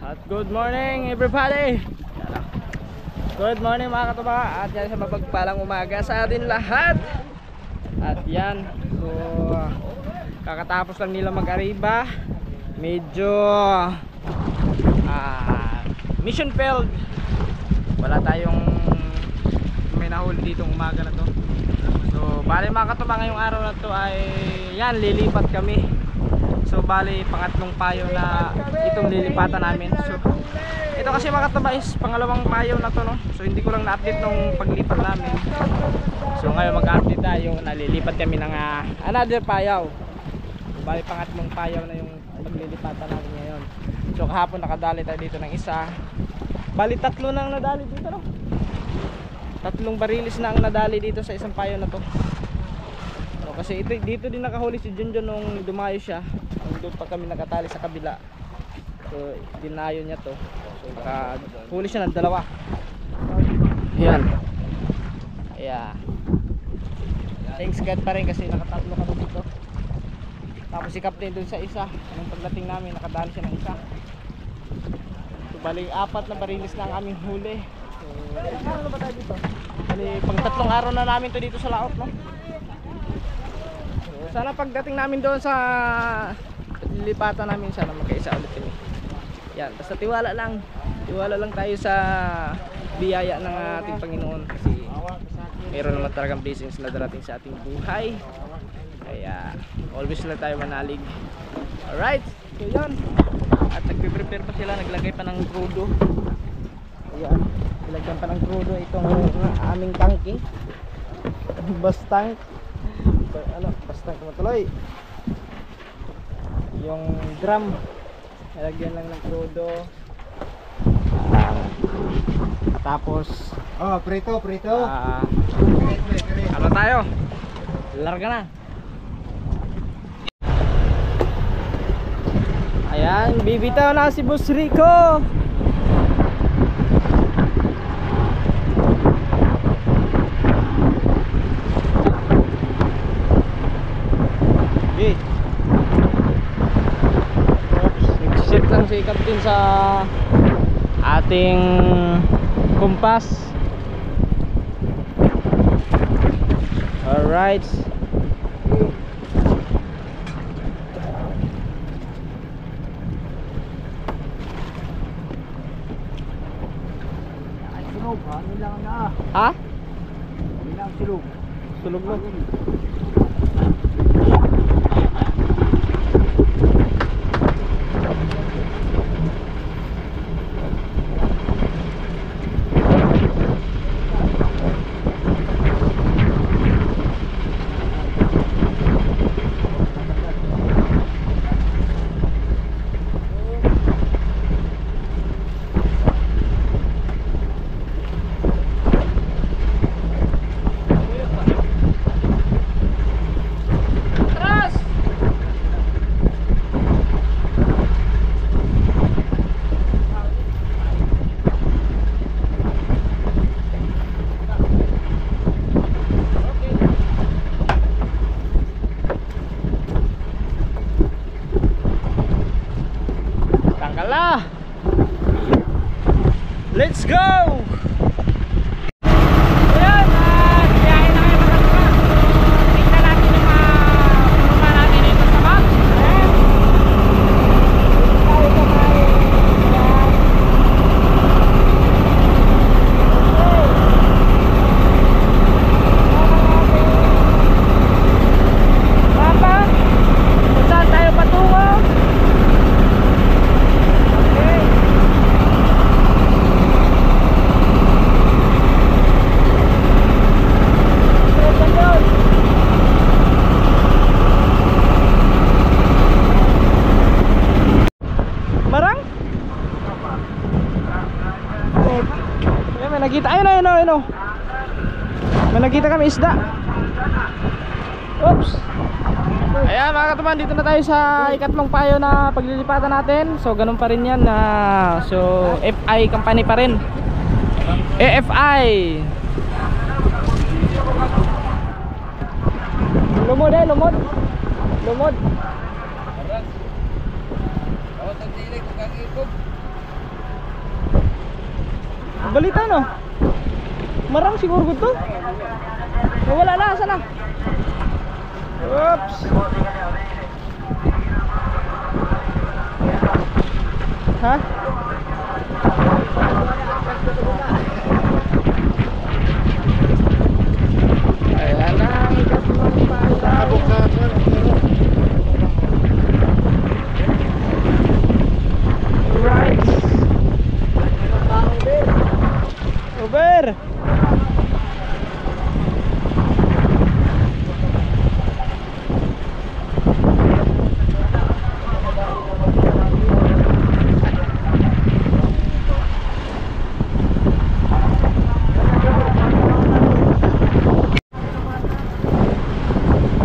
At good morning everybody. Good morning mga katuba. At yan sa mapagpalang umaga sa atin lahat. At yan, so kakatapos lang nila mag-ariba. Medyo mission failed. Wala tayong may nahuli ditong umaga na to. So bali mga katuba, ngayong araw na to ay yan, lilipat kami. So bali pangatlong payo na itong lilipatan namin. So ito kasi mga katuba is pangalawang payo na to, no? So hindi ko lang na-update nung paglipat namin. So ngayon mag-update tayo, nalilipat kami ng another payaw. So bali pangatlong payaw na yung paglilipatan namin ngayon. So kahapon nakadali tayo dito ng isa. Bali tatlo na ang nadali dito, no? Tatlong barilis na ang nadali dito sa isang payo na to. So kasi ito, dito din nakahuli si Junjun nung dumayo siya. Doon pa kami nakatali sa kabila. So dinayo niya to. So nakahuli siya ng dalawa. Ayan. Yeah. Thanks God pa rin kasi nakatatlo kami dito. Tapos si Captain doon sa isa. Anong pagdating namin nakadali siya ng isa. So bali apat na barilis na ang aming huli. So ano ba tayo dito? Bali pang tatlong araw na namin to dito sa laot, no? So sana pagdating namin doon sa lilipatan namin, sana magkaisa ulit kami. Yan, basta tiwala lang tayo sa biyaya ng ating Panginoon kasi mayroon naman talagang blessings na darating sa ating buhay, kaya always lang tayo manalig. Alright, so yan, at nagpe-prepare pa sila, naglagay pa ng crudo. Ayan, nilagyan pa ng crudo itong aming tanki. Bastang bastang matuloy yung drum, nilagyan lang ng crudo. Tapos prito ano tayo, larga na. Ayan, bibitaw na si Boss Rico. Okay, nag-set lang si Captain sa ating kumpas. Alright. Sulog, ano lang na. Ha? Ilang sulog. Sulog mo. Let's go! Ayan, biyahe na kayo mga katuba. Tingnan natin yung punukan natin dito sa bag. Ayan. Tayo sa may mapa kung saan tayo patungo. Okay. Marang? Ayan, may nakita. Ayun. May nakita kami isda. Oops. Ayan mga katuman, dito na tayo sa ikatlong payo na paglilipatan natin. So ganun pa rin yan. So FI company pa rin. AFI. Lumod. Balita no? Marang siguro to. Wala na, sana. Oops. Ha? Ayan na, ikat mo pa. Right. Over.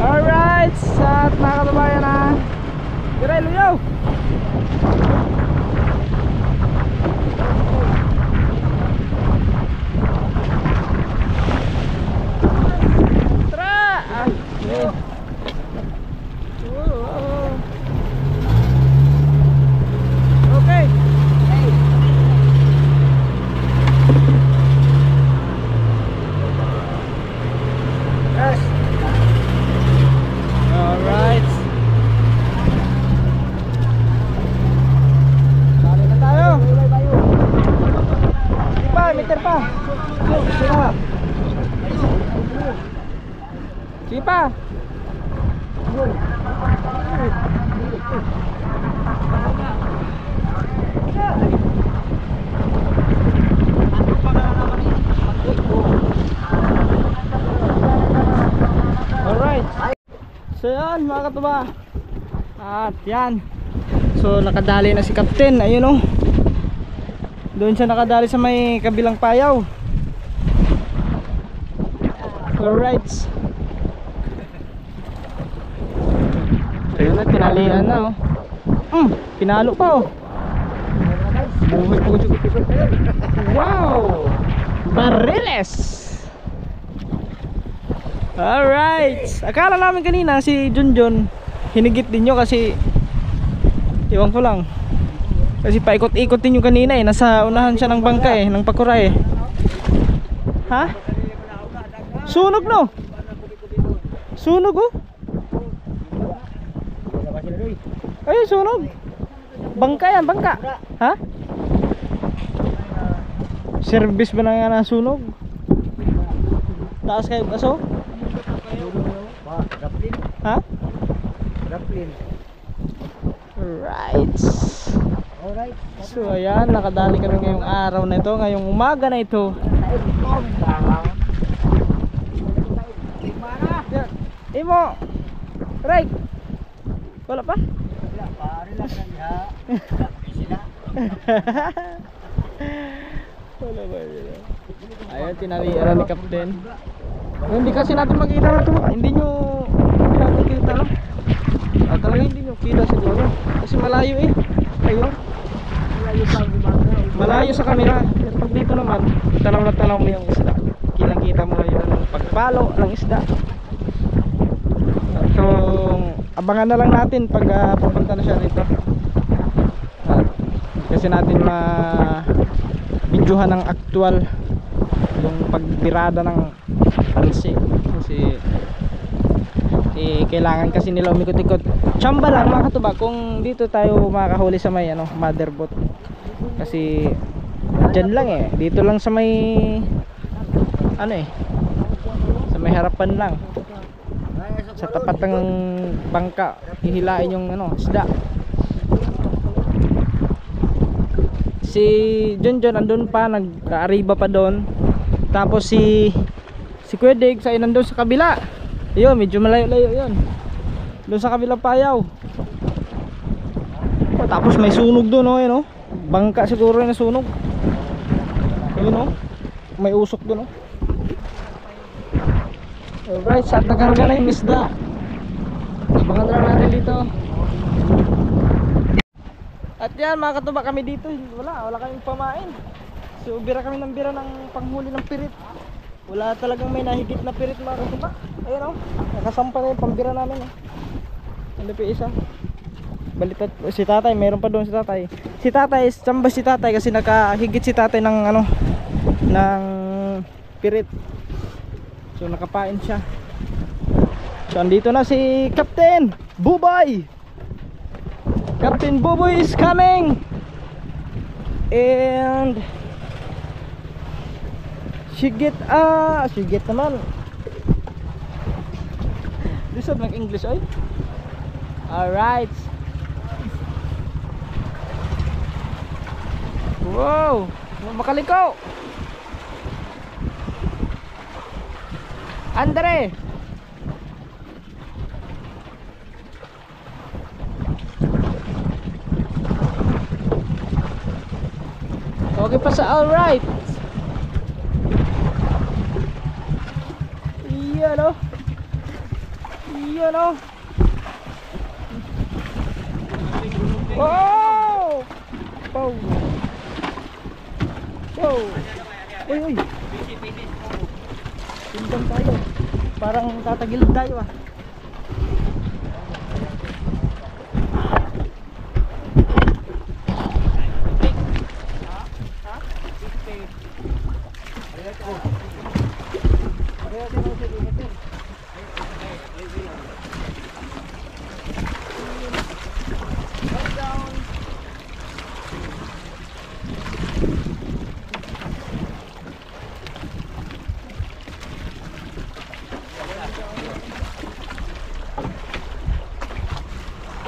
Alright, at mga kababayan na Diray, luyaw! Tara! Okay. Yes. Alright. Balik na tayo. Sige pa, meter pa. Sige pa. Alright. So yan mga katuba. At yan. So nakadali na si Captain. Ayun o. Doon siya nakadali sa may kabilang payaw. Alright. Ayun na, tinalian na o. Pinalo pa o. Buhay po. Wow. Bariles. Alright. Akala namin kanina si Junjun hinigit din nyo kasi iwan ko lang. Kasi paikot-ikot din yung kanina eh. Nasa unahan siya ng bangka eh, ng pakura eh. Ha? Sunog no? Sunog oh? Ayun sunog. Bangka yan, bangka. Ha? Service ba na nga nasunog? Taas kayo kaso? Ha? Right. Alright. So ayan, nakadali kami ngayong araw na ito, ngayong umaga na ito. Imo. Right. Wala pa? Wala pa, relax lang ha. Sila. Wala ba yun? Ayan, tinalian ni Captain. Hindi kasi natin makita na ito. Hindi nyo nakikita no? Talaga hindi nyo kita siguro. Kasi malayo eh. Ayun. Malayo sa camera. Pero pag dito naman, tanaw na tanaw mo yung isda. Kitang kita mo yung pagpalo ng isda. So abangan na lang natin pag pupunta na siya dito. Kasi natin ma-videohan ng actual yung pagbirada ng pansi. Kasi kailangan kasi nila umikot-ikot. Tsamba lang mga katuba kung dito tayo makakahuli sa may mother boat. Kasi dyan lang eh. Dito lang sa may sa may harapan lang. Sa tapat ng bangka hihilain yung isda. Si Junjun andun pa, nag-aariba pa doon. Tapos si Kuya Dig sa nandun sa kabila. Ayun, medyo malayo-layo yun. Doon sa kabilang payaw. Tapos may sunog doon ayun bangka siguro yung nasunog. Ayun may usok doon Alright, sa takarga na yung isda. Abangan lang natin dito. At yan mga katuba, kami dito wala kaming pamain. So bira kami ng bira ng panghuli ng pirit. Wala talagang may nahigit na pirit mga katuba. Ayun nakasampa na yung pambira namin Ano pa isa. Balitat si tatay, meron pa doon si tatay. Si tatay, samba si tatay kasi nakahigit si tatay ng ano, ng pirit. So nakapain siya. So andito na si Captain Buboy. Captain Buboy is coming. And Sigit naman. Lisod ng English ay. Alright. Wow, makaliko. Andre. Okay pa sa alright. Iyan o. Iyan o. Wow. Wow. Wow. Uy, uy. Tingnan tayo. Parang tatagilid tayo ah.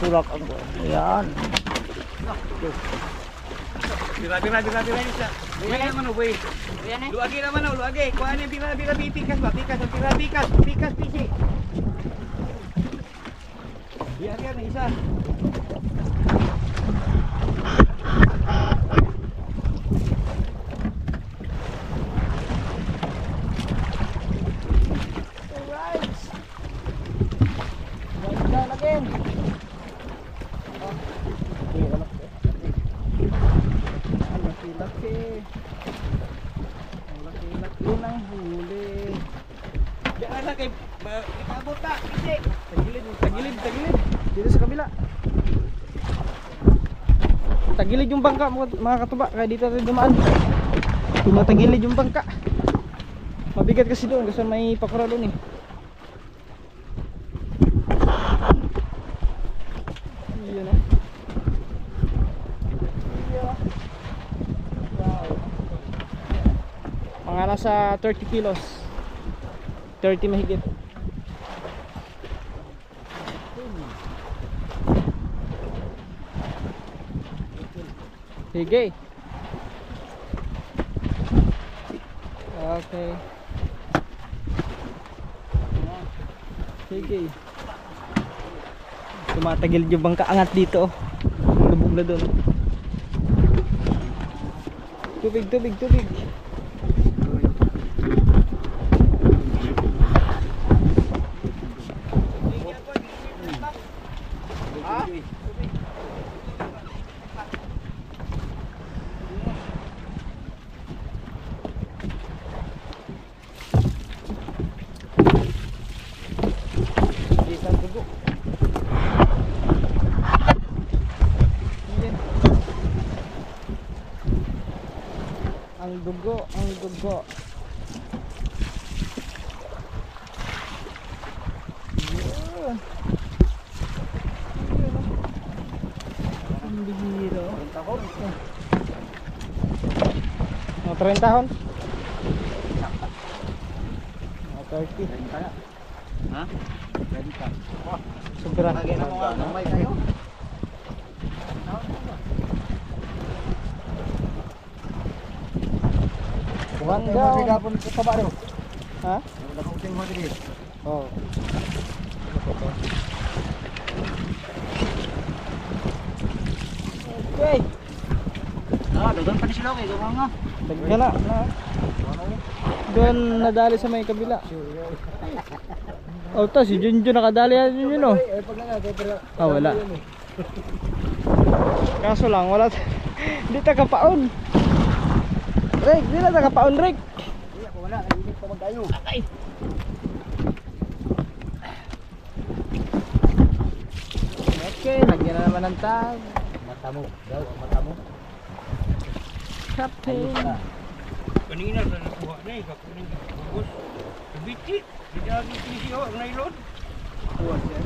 Tulak ang buwan. Ayan. Bira isa. Bira naman o, boy. Luagi naman o, luagi. Kuha niya bira pikas ba? Pikas pisi. Bira na isa. Alright. Right down again. Laki ng huli. Diyan na kay ipabot na. Pisi. Tagilid. Dito sa kabila. Tagilid yung bangka mga katuba. Kaya dito tayo dumaan. Tumatagilid yung bangka. Mabigat kasi doon kasi may pakura doon eh. Yun eh. Mga nasa 30 kilos. 30 mahigit. Sige. Okay. Sige. Tumatagil yung bangka angat dito. Lubog na doon. Tubig. Ang dugo. Yun. Ang bihiro. Mga 30 hon? Mga 30. Ha? Sobra. Lagi na mga kamay kayo. One down. Gapon sa baba daw. Ha? Nakuting mo dito. Oh. Okay. Doon pa ni sila kay doon nga. Dagana na. Doon nadali sa may kabila. Oh, to si Junjun nakadali yan yun oh. Ah, wala. Kaso lang wala. Hindi tagapaon. Rick, di na tagapaon, Rick. Hindi ako wala, hindi pa mag-ayo. Atay. Okay, lagyan na naman ng tag. Mata mo, daw, mata mo. Captain. Kanina na nakuha na eh, kapunin ka bugos. Kabiti, hindi agad pinisi ang nylon. Kuha siya.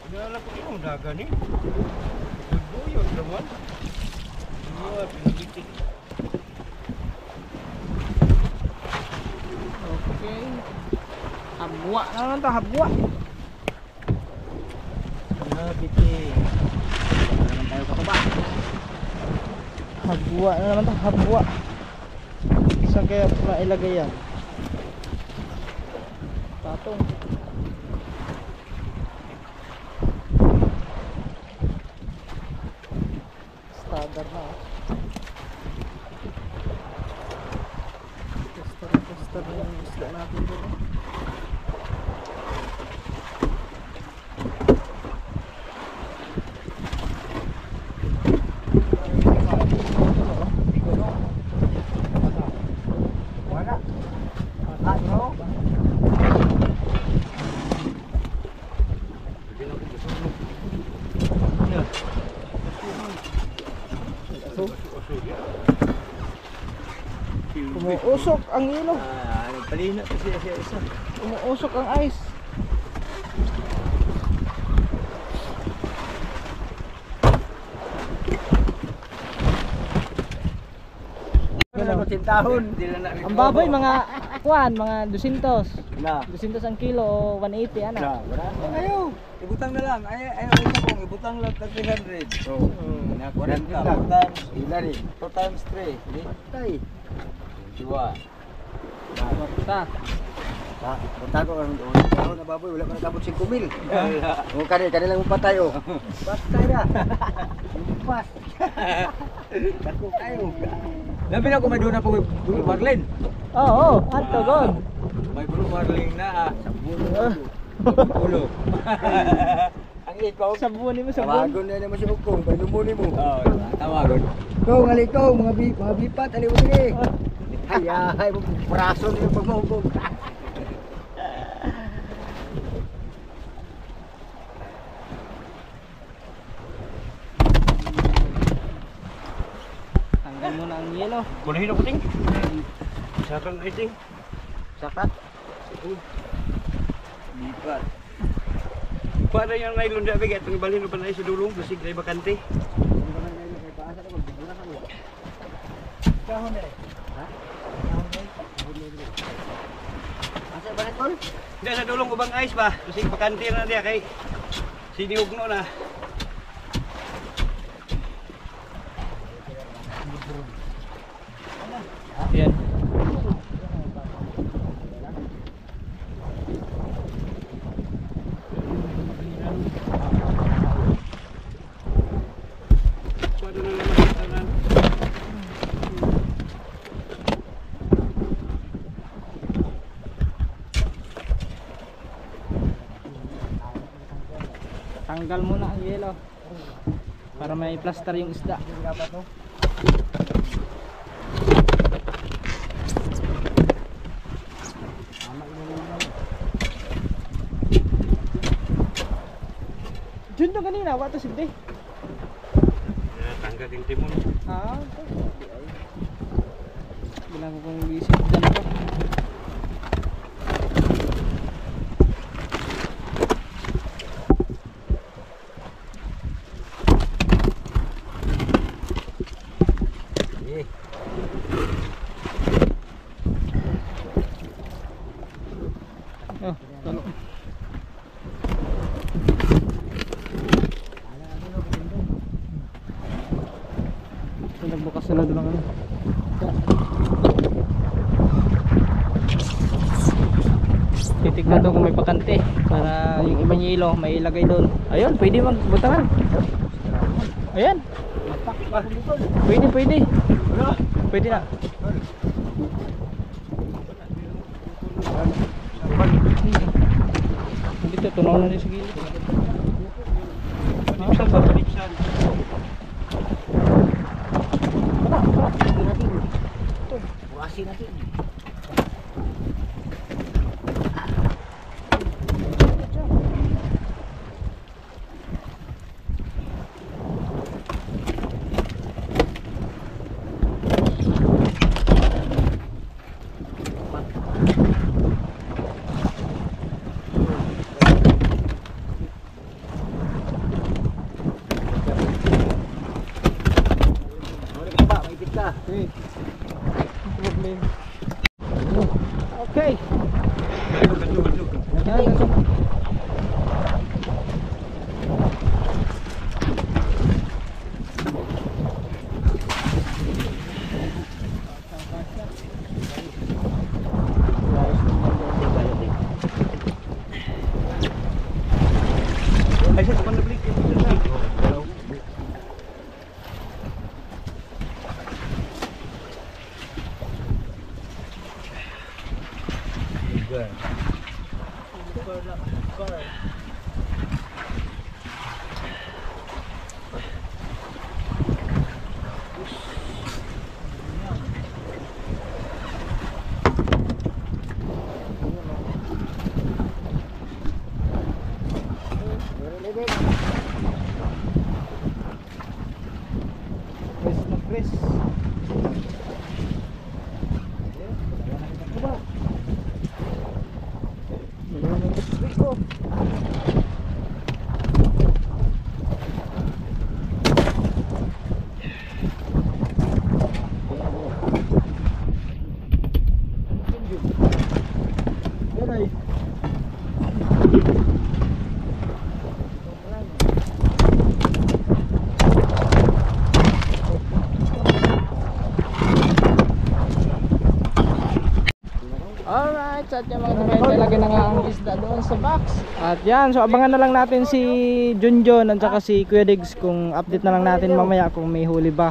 Nalala ko yung daga ni. Nagbuyo naman. Iya, pinabiti. Okay. Habwa na naman to, habwa. Pinabiti. Naman tayo kakaba. Habwa na naman to, habwa. Saan kaya mailagay yan? Patong. Standard na. Tester na yung isla natin dito. Wala. Ano? Umuusok ang ilo. Nagpalina pa siya isa. Umuusok ang ice. Tahon. Ang baboy mga kuan, mga 200. Na. 200 ang kilo o 180 ana. Na, wala. Ayaw. Ibutang na lang. Ayaw isa kong ibutang lang tag 300. So, na 40 times ilari. 2 times 3. Di tay. Dua. Kwarta. Punta ko ang tahon na baboy wala pa nakabot 5,000. O kanilang patay oh. Patay na. Pas. Dako kayo. Labi na ko may doon na po Blue Marlin. Oo, ato god. May Blue Marlin na ulo. Ang ikaw Sabunin mo sabon. tawagon na naman si Ukong, panumuni mo. Oo, tawagon. Ikaw, ikaw, mga bipat, aliw din eh. Ay, braso na yung pagmahugog. Tanggal mo na ang yelo. Kunahin ako, Ting. Sakan ay, Ting. Sakat? Bipat. Paano yung nylon na bigay? Itong ibalhin pa na sa dulong, basig na bakante. Kahon na eh. Ha? Asa ba ito? Hindi, sa dulong ubang ice ba? Basig bakante na niya kay siniugno na. Yan. Paano na naman sa tanan? Tanggal mo na ang yelo. Para may plaster yung isda. Diyan na kanina, wato sigdi. Tanggal yung timon. Ah, bilang ko kung isip dyan pa. Eh. Oh, talo. Nagbukas sila doon ng ano. Titignan to kung may pakante para yung ibang yelo may ilagay doon. Ayun, pwede magbutangan. Ayan. Pwede, pwede. Pwede na. Dito, tunaw na rin sa gilid. Panipsan ba? Panipsan. Bukasin natin. Dikit ka. Problem. Okay. Ay, sa panablik. Press na press. Alright, so at yung mga kapatid talaga na nga ang isda doon sa box. At yan, so abangan na lang natin si Junjon at saka si Kuya Diggs kung update na lang natin mamaya kung may huli ba.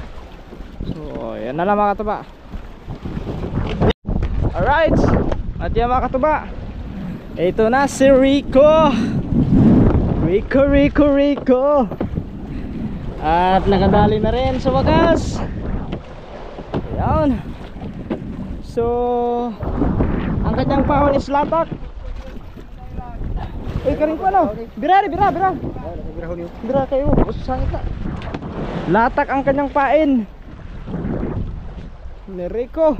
So yan na lang mga katuba. Alright, at yan mga katuba, ito na si Rico. Rico at nakadali na rin sa wagas. Ayan. So ang kanyang pahon is latak. Uy, karin ko ano? Bira. Bira kayo. Usangit na. Latak ang kanyang pain. Ni Rico.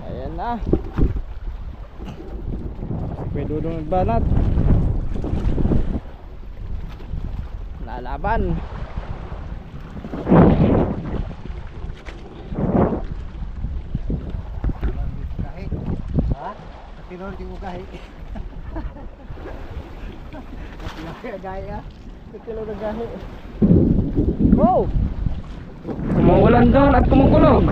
Ayan na. May dudong nagbanat. Lalaban. Tinon di mo kahit. Gaya. Kilo na gahi. Wow! Kumukulan doon at kumukulog.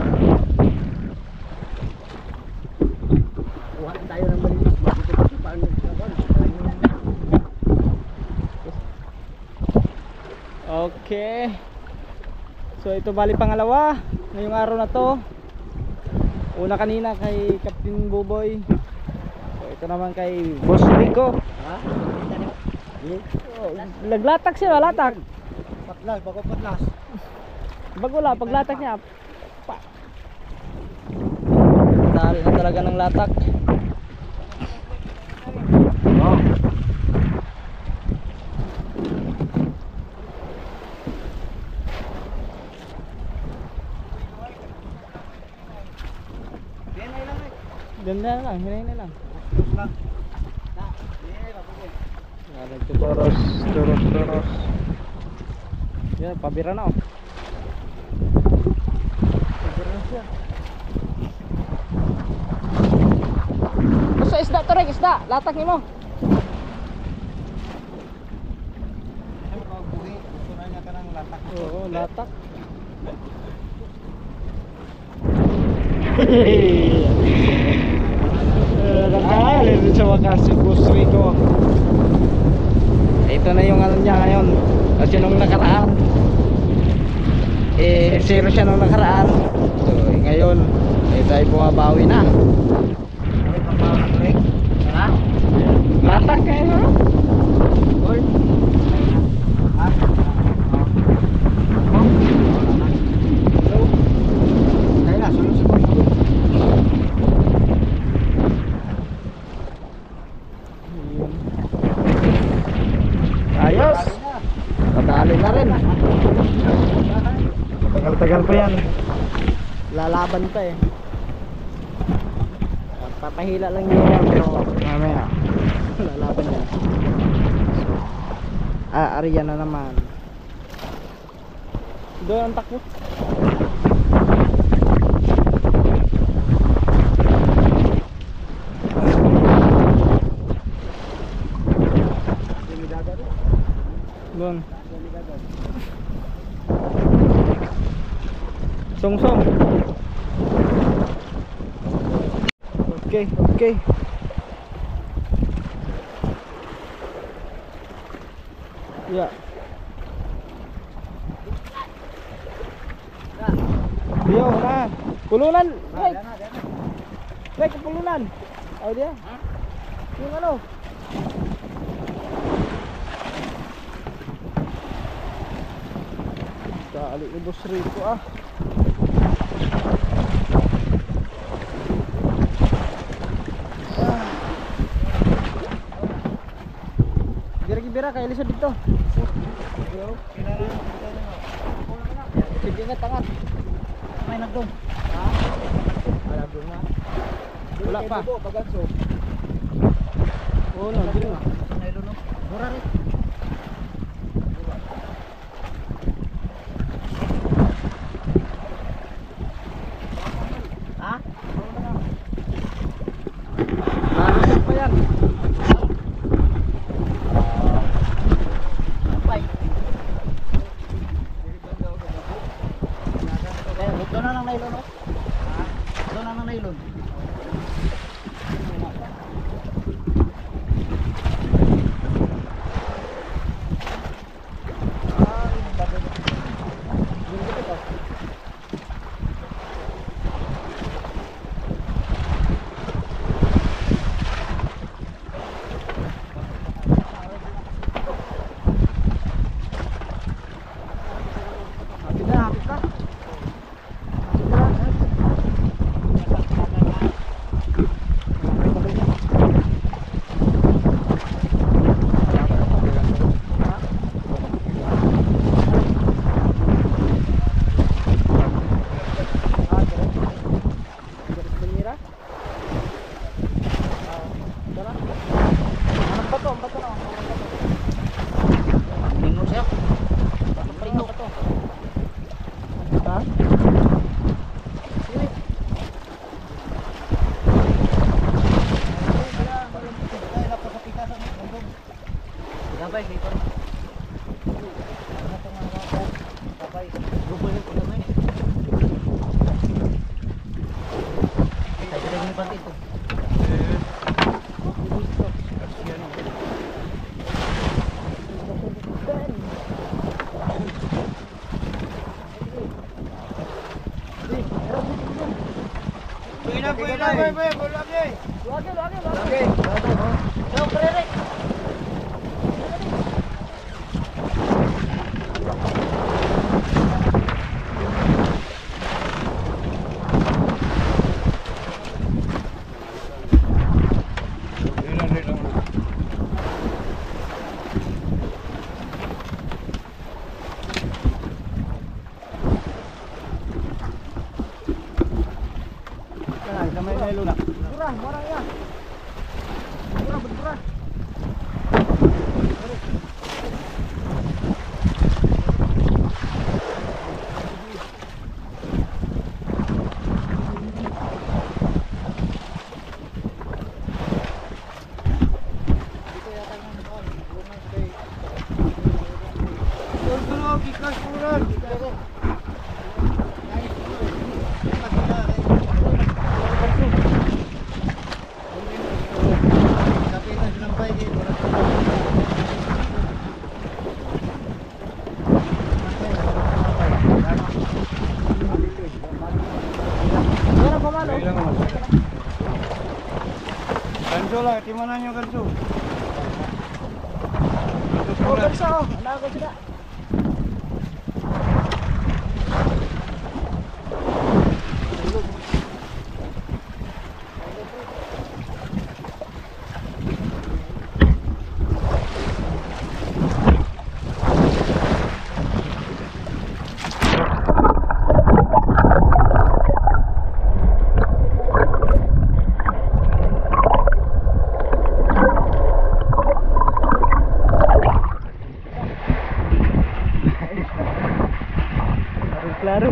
Kuha tayo ng malinis. Bakit paano Okay. So ito bali pangalawa ngayong araw na to. Una kanina kay Captain Buboy. So ito naman kay Boss Rico. ha? Oh, naglatak siya, latak. Patlas, bago patlas. Bago la, paglatak niya. Pa. Dali na talaga ng latak. Oh. Ganda na lang, hinay na lang. lang. Toros. Yan, pabira na oh. Pabira na siya. Basta isda to rin, isda. Latak ni mo. Oo, latak. Alin sa wakas si Boss Rico. Ito na yung ano niya ngayon. Kasi nung nakaraan zero siya nung nakaraan. So ngayon tayo bumabawi na. Latak kayo no? Ayos. Padali na rin. Tagal-tagal pa yan. Lalaban pa eh. Papahila lang yun yan pero mamaya lalaban yan. Ariyan na naman. Doon ang takbo. Doon. Song. Okay, okay. Ya. Yo, na. Pulunan. Wait, pulunan. Oh dia. Yung ano? Kali ni Boss Rico ah. Bira-bira kay Elisa dito. Sige nga tangat. May nagdong. Ha? Wala doon na. Wala pa. Oh, no, dito na. Nailo no. Mura rin. Ha? Ano pa yan? Doon na ng nylon, no? Doon na ng nylon. Ganso lah, di mana nyo ganso? Oh, ganso. Ano ako sila? Klaro.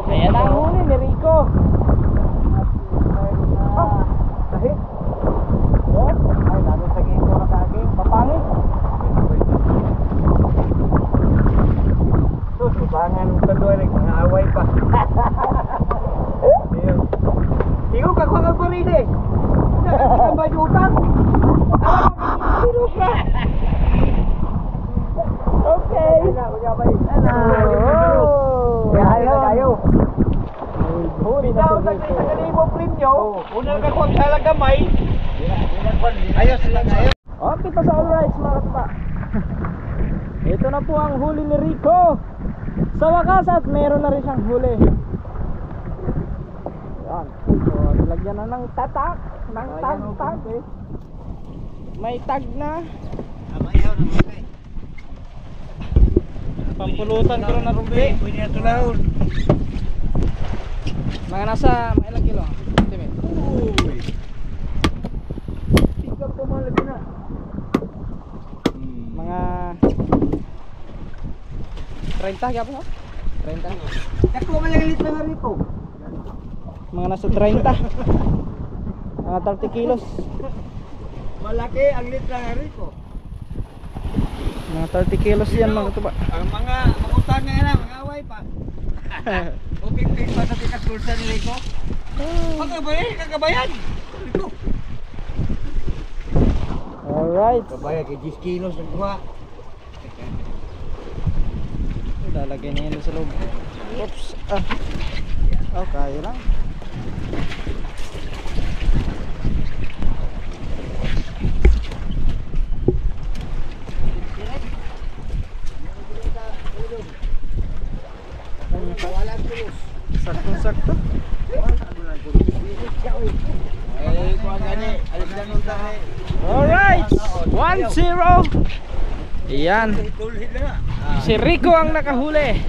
Ayan ang huli ni Rico. Ay, lalo sa gito na kaging papangit. Sus, ibangan ng kandoy rin, mga away pa. Tingko ka kwa ka rin eh. Nakakita ba yung utang? Okay. Kayo. Bitaw sa kanimo premyo. Unang ka kung sa gamay. Ayos lang ayos. Okay pa sa all rights mga katupa. Ito na po ang huli ni Rico. Sa wakas at meron na rin siyang huli. Yan. So, nilagyan na ng tatak. Ng tag. May tag na. Pampulutan ko na rumpi. Pwede na tulahon. Mga nasa mga ilang kilo? Timid. Uy. Tingnan ko mga lagi na. Mga 30 kaya po? 30. Taklo malalit na rito. Mga nasa 30. Mga 30 kilos. Malaki ang litra nga rito. Mga 30 kilos yan mga katuba. Ang mga utang nga na, mga away pa. Okay, pa sa pikas kursa ni Rico. Kagabayan. Rico. Alright. Kabayan kay 10 kilos ng kuha. Lalagay na yan sa loob. Oops. Okay lang. Sakto-sakto. Alright, 1-0. Iyan. Si Rico ang nakahuli.